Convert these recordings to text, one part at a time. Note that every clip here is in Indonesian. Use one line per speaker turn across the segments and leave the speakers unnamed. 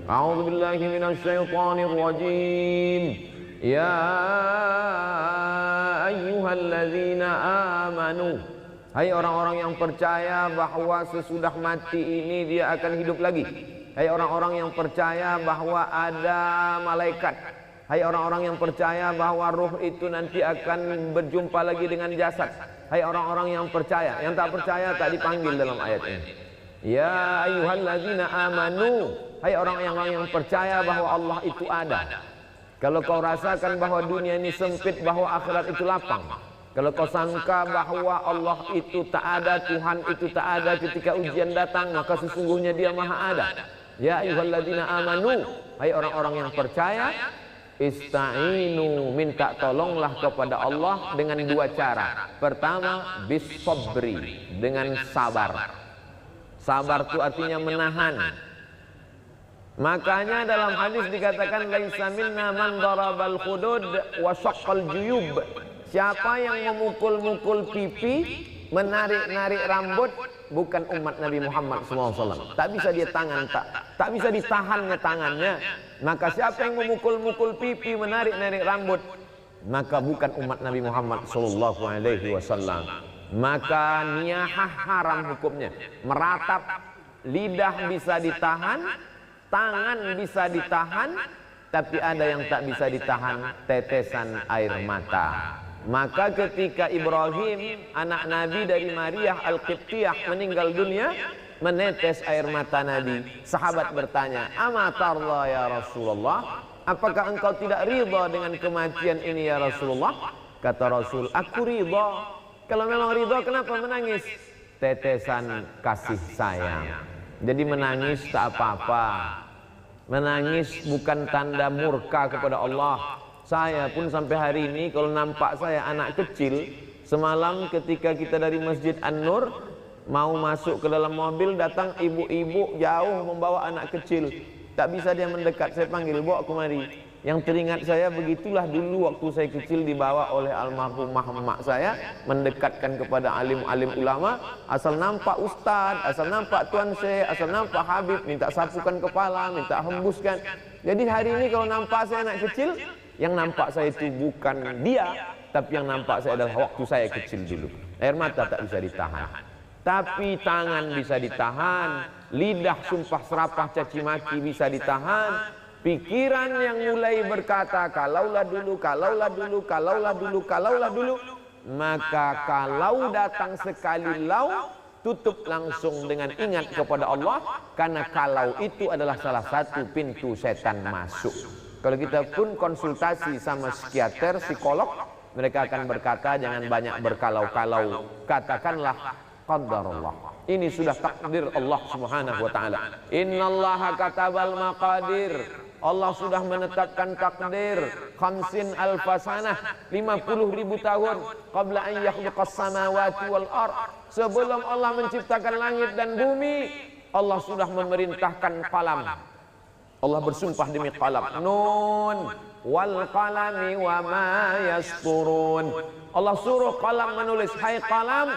A'udzubillahi minasyaitonir rajim. Ya ayyuhalladzina amanu, hai orang-orang yang percaya bahwa sesudah mati ini dia akan hidup lagi. Hai orang-orang yang percaya bahwa ada malaikat. Hai orang-orang yang percaya bahwa ruh itu nanti akan berjumpa lagi dengan jasad. Hai orang-orang yang percaya. Yang tak percaya tak dipanggil dalam ayat ini. Ya ayyuhalladzina amanu, hai orang-orang yang percaya bahwa Allah itu ada. Kalau kau rasakan bahwa dunia ini sempit, bahwa akhirat itu lapang, kalau kau sangka bahwa Allah itu tak ada, Tuhan itu tak ada ketika ujian datang, maka sesungguhnya Dia Maha ada. Ya ayyuhalladzina amanu, hai orang-orang yang percaya, ista'inu, minta tolonglah kepada Allah dengan dua cara. Pertama, bis-sabri, dengan sabar. Sabar itu artinya menahan. Makanya dalam hadis dikatakan laisa minna man darabal khudud wa syaqqal juyub. Siapa yang memukul-mukul pipi, menarik-narik rambut, bukan umat Nabi Muhammad SAW. Tak bisa dia tak bisa ditahannya tangannya. Maka siapa yang memukul-mukul pipi, menarik-narik rambut, maka bukan umat Nabi Muhammad SAW. Maka niyahah haram hukumnya. Meratap, lidah bisa ditahan, tangan bisa ditahan, tapi ada yang tak bisa ditahan, tetesan air mata. Maka ketika Ibrahim, anak Nabi dari Maria Al-Qibtiyah, meninggal dunia, menetes air mata Nabi. Sahabat bertanya, amatarlah ya Rasulullah, apakah engkau tidak ridha dengan kematian ini ya Rasulullah? Kata Rasul, aku ridha. Kalau memang ridha, kenapa menangis? Tetesan kasih sayang. Jadi menangis tak apa-apa. Menangis bukan tanda murka kepada Allah. Saya pun sampai hari ini kalau nampak saya anak kecil, semalam ketika kita dari Masjid An-Nur mau masuk ke dalam mobil, datang ibu-ibu jauh membawa anak kecil. Tak bisa dia mendekat, saya panggil, bawa kemari. Yang teringat saya, begitulah dulu waktu saya kecil dibawa oleh almarhumah emak saya, mendekatkan kepada alim-alim ulama, asal nampak ustaz, asal nampak tuan syekh, asal nampak habib, minta sapukan kepala, minta hembuskan. Jadi hari ini kalau nampak saya anak kecil, yang nampak saya itu bukan dia, tapi yang nampak saya adalah waktu saya kecil dulu. Air mata tak bisa ditahan, tapi tangan bisa ditahan, lidah sumpah serapah caci maki bisa ditahan. Pikiran yang mulai berkata kalaulah dulu, kalaulah dulu, kalaulah dulu, kalaulah dulu, maka kalau datang sekali lau, tutup langsung dengan ingat kepada Allah, karena kalau itu adalah salah satu pintu setan masuk. Kalau kita pun konsultasi sama psikiater, psikolog, mereka akan berkata jangan banyak berkalau-kalau, katakanlah qadarullah. Ini sudah takdir Allah Subhanahu wa taala. Innallaha katabal maqadir. Allah sudah menetapkan takdir 50 alfasanah, 50.000 tahun qabla an yakhluqas samawati wal ard. Sebelum Allah menciptakan langit dan bumi, Allah sudah memerintahkan qalam. Allah bersumpah demi qalam, nun wal qalami wa ma yasturun. Allah suruh qalam menulis, hai qalam,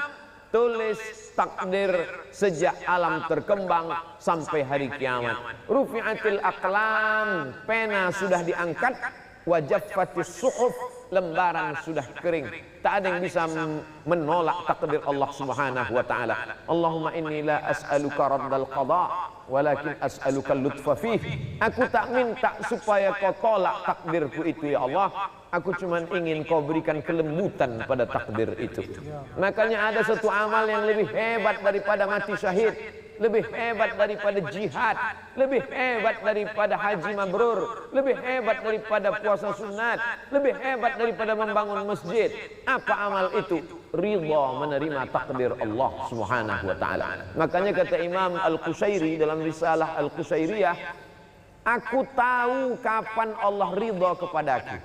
tulis takdir sejak alam terkembang sampai hari kiamat. Rufi'atil aqlam, pena sudah diangkat, wajaffatis suhuf, lembaran sudah kering. Tak ada yang bisa menolak takdir Allah Subhanahu wa taala. Allahumma inni la as'aluka raddal qada, walakin as'aluka lutfa fih. Aku tak minta supaya kau tolak takdirku itu ya Allah. Aku cuma ingin kau berikan kelembutan pada takdir itu. Makanya ada satu amal yang lebih hebat daripada mati syahid, lebih hebat daripada jihad, lebih hebat daripada haji mabrur, lebih hebat daripada puasa sunat, lebih hebat daripada membangun masjid. Apa amal itu? Ridha menerima takdir Allah Subhanahu wa taala. Makanya kata Imam Al-Qushairi dalam risalah Al-Qushairiyah, aku tahu kapan Allah ridha kepadaku.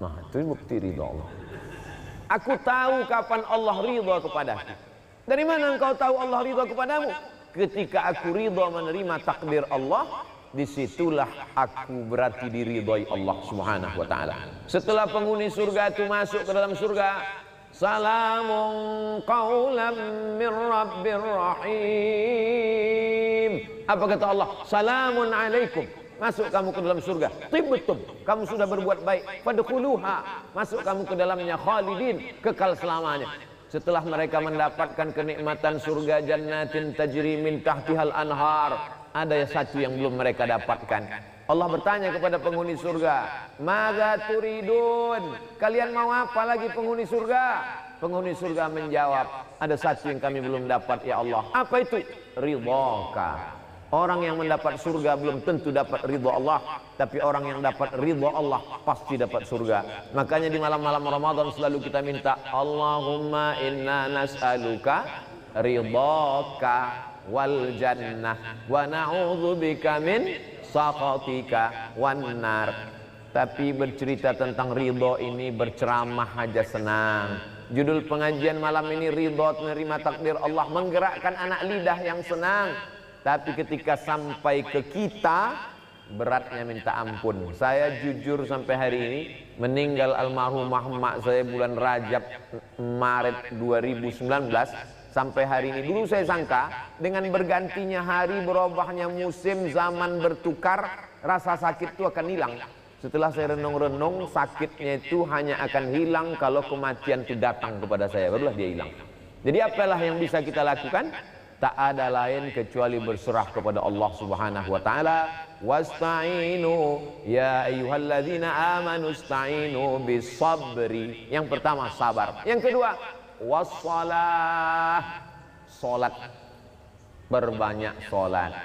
Nah, itu bukti ridha Allah. Aku tahu kapan Allah ridha kepadaku. Dari mana engkau tahu Allah ridha kepadamu? Ketika aku ridha menerima takdir Allah, disitulah aku berarti diridhai Allah Subhanahu wa taala. Setelah penghuni surga itu masuk ke dalam surga, salamun qaulan min rabbir rahim. Apa kata Allah? Salamun alaikum. Masuk kamu ke dalam surga. Tibtum. Kamu sudah berbuat baik. Fadkhuluha. Masuk kamu ke dalamnya khalidin. Kekal selamanya. Setelah mereka mendapatkan kenikmatan surga, jannatin tajri min tahtihal anhar, ada satu yang belum mereka dapatkan. Allah bertanya kepada penghuni surga, "Madza turidun?" Kalian mau apa lagi penghuni surga? Penghuni surga menjawab, "Ada satu yang kami belum dapat ya Allah." Apa itu? Ridhaka. Orang yang mendapat surga belum tentu dapat ridha Allah, tapi orang yang dapat ridha Allah pasti dapat surga. Makanya di malam-malam Ramadan selalu kita minta, Allahumma inna nas'aluka ridhaka wal jannah wa na'udzubika min sakhatika wan nar. Tapi bercerita tentang ridha ini berceramah aja senang. Judul pengajian malam ini ridha, menerima takdir Allah, menggerakkan anak lidah yang senang. Tapi ketika sampai ke kita, beratnya minta ampun. Saya jujur sampai hari ini, meninggal almarhumah mak saya bulan Rajab Maret 2019, sampai hari ini dulu saya sangka dengan bergantinya hari, berubahnya musim, zaman bertukar, rasa sakit itu akan hilang. Setelah saya renung-renung, sakitnya itu hanya akan hilang kalau kematian itu datang kepada saya, barulah dia hilang. Jadi apalah yang bisa kita lakukan? Tak ada lain kecuali berserah kepada Allah Subhanahu wa taala. Wasta'inu ya ayyuhalladzina amanu ista'inu bis sabri. Yang pertama sabar. Yang kedua wassalah, salat. Berbanyak salat.